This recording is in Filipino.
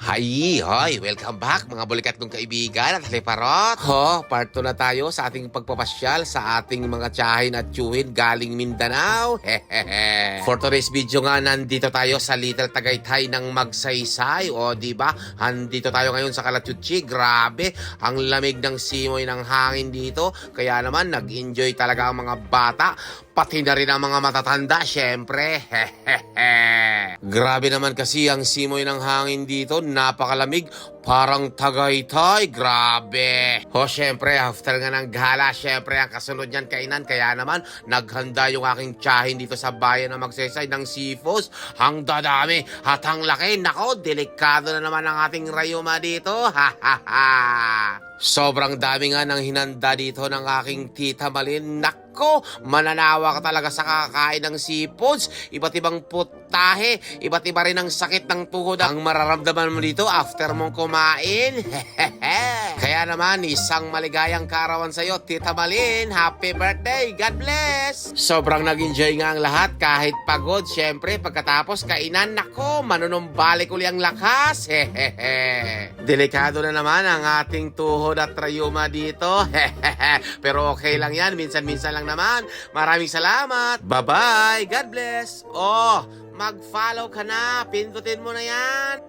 Hoy, welcome back mga bulikat kong kaibigan at haliparot. Part 2 na tayo sa ating pagpapasyal sa ating mga tiyahin at tiyuhin galing Mindanao. For today's video nga, nandito tayo sa Little Tagaytay ng Magsaysay. O diba, andito tayo ngayon sa Calatutsi. Grabe, ang lamig ng simoy ng hangin dito. Kaya naman, nag-enjoy talaga ang mga bata. Pati na rin ang mga matatanda, syempre. Grabe naman kasi ang simoy ng hangin dito, napakalamig, parang Tagaytay, grabe. Syempre, after nga ng gala, syempre, ang kasunod niyan kainan, kaya naman, naghanda yung aking tiyahin dito sa bayan na Magsaysay ng seafoods. Ang dadami at ang laki, nako, delikado na naman ang ating rayuma dito, Sobrang dami nga ng hinanda dito ng aking tita Malin. Nako, mananawa ka talaga sa kakain ng seafoods. Iba't ibang putahe, iba't iba rin ang sakit ng tuhod ang mararamdaman mo dito after mong kumain. Kaya naman, isang maligayang kaarawan sa'yo, Tita Malin. Happy birthday! God bless! Sobrang nag-enjoy nga ang lahat kahit pagod. Siyempre, pagkatapos kainan, nako, manunumbalik uli ang lakas. Delikado na naman ang ating tuhod at rayuma dito. Pero okay lang yan. Minsan-minsan lang naman. Maraming salamat. Bye-bye. God bless. Mag-follow ka na. Pindutin mo na yan.